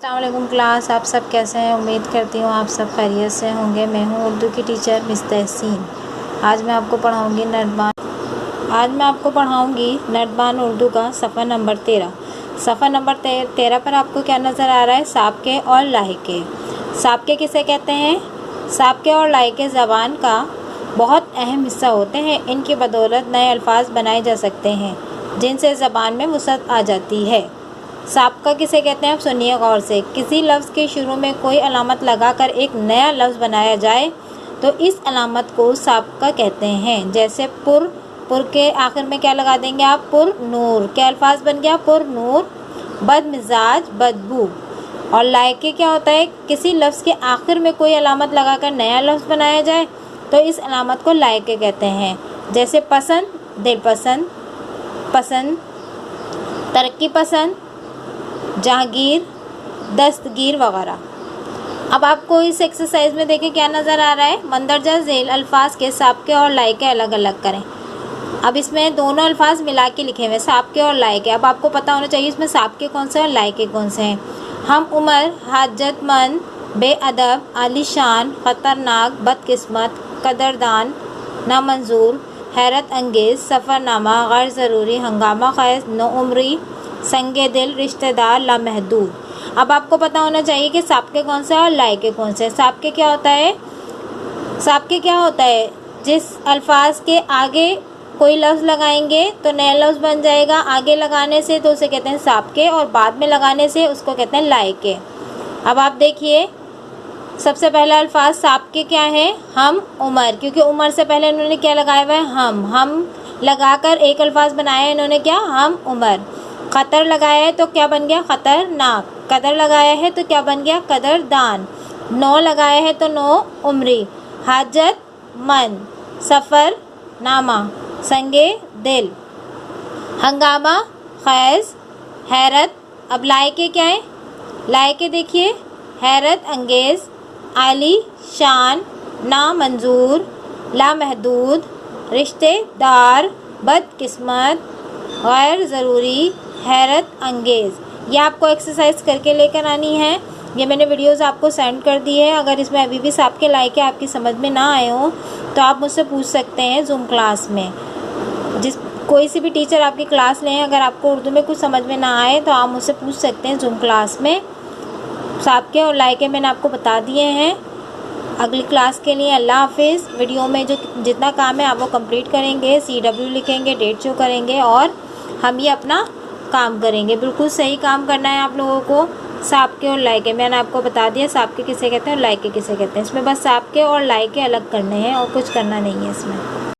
अस्सलाम वालेकुम क्लास, आप सब कैसे हैं। उम्मीद करती हूँ आप सब खैरियत से होंगे। मैं हूँ उर्दू की टीचर मिस तहसीन। आज मैं आपको पढ़ाऊँगी नर्दबान उर्दू का सफ़ा नंबर 13। सफ़ा नंबर 13 पर आपको क्या नज़र आ रहा है? साबके और लाहिके। साबके किसे कहते हैं? साबके और लाहिके ज़बान का बहुत अहम हिस्सा होते हैं। इनकी बदौलत नए अल्फाज बनाए जा सकते हैं जिनसे ज़बान में वसअत आ जाती है। साबका किसे कहते हैं? आप सुनिए गौर से। किसी लफ्ज़ के शुरू में कोई अलामत लगाकर एक नया लफ्ज़ बनाया जाए तो इस अलामत को साबका कहते हैं। जैसे पुर के आखिर में क्या लगा देंगे आप? पुर नूर। क्या अल्फाज बन गया? पुर नूर। बदमिजाज, बदबू। और लायके क्या होता है? किसी लफ्ज़ के आखिर में कोई अलामत लगाकर नया लफ्ज़ बनाया जाए तो इस अलामत को लायके कहते हैं। जैसे पसंद, दिलपसंद, पसंद, तरक्की पसंद, जहांगीर, दस्तगीर वगैरह। अब आपको इस एक्सरसाइज में देखें क्या नज़र आ रहा है। मंदरजा झेल अल्फाज के साबके और लायके अलग अलग करें। अब इसमें दोनों अल्फाज मिला के लिखे हुए साबके और लायके। अब आपको पता होना चाहिए इसमें साबके कौन से हैं और लायके कौन से हैं। हम उमर, हाजतमंद, बेअदब, आलीशान, ख़तरनाक, बदकिस्मत, कदरदान, नामंजूर, हैरत अंगेज़, सफ़रनामा, गैर ज़रूरी, हंगामा ख़ैज़, नौउम्री, संगे दिल, रिश्तेदार, लामहदूद। अब आपको पता होना चाहिए कि साबके कौन से और लायके कौन से। साबके क्या होता है? साबके क्या होता है? जिस अल्फाज के आगे कोई लफ्ज़ लगाएंगे तो नया लफ्ज़ बन जाएगा। आगे लगाने से तो उसे कहते हैं साबके और बाद में लगाने से उसको कहते हैं लायके। अब आप देखिए सबसे पहला अल्फाज साबके क्या है? हम उमर, क्योंकि उमर से पहले इन्होंने क्या लगाया हुआ है? हम लगाकर एक अल्फाज बनाया है इन्होंने, क्या? हम उमर। ख़तर लगाया है तो क्या बन गया? ख़तरनाक। कदर लगाया है तो क्या बन गया? कदरदान। नौ लगाया है तो नौ उम्री। हाजत मंद, सफ़र नामा, संगे दिल, हंगामा खैज़, हैरत। अब लायके क्या है? लायके देखिए हैरत अंगेज़, आली शान, नामंजूर, लामहदूद, रिश्तेदार, बदकिस्मत, गैर ज़रूरी, हैरत अंगेज़। ये आपको एक्सरसाइज करके लेकर आनी है। ये मैंने वीडियोस आपको सेंड कर दी है। अगर इसमें अभी भी साबके लायके आपकी समझ में ना आए हो तो आप मुझसे पूछ सकते हैं जूम क्लास में। कोई सी भी टीचर आपकी क्लास लें, अगर आपको उर्दू में कुछ समझ में ना आए तो आप मुझसे पूछ सकते हैं जूम क्लास में। साबके और लायके मैंने आपको बता दिए हैं। अगली क्लास के लिए अल्लाह हाफिज़। वीडियो में जो जितना काम है आप वो कंप्लीट करेंगे, CW लिखेंगे, डेट शो करेंगे और हम ये अपना काम करेंगे। बिल्कुल सही काम करना है आप लोगों को। साबके और लायके मैंने आपको बता दिया साबके किसे कहते हैं और लायके किसे कहते हैं। इसमें बस साबके और लायके अलग करने हैं और कुछ करना नहीं है इसमें।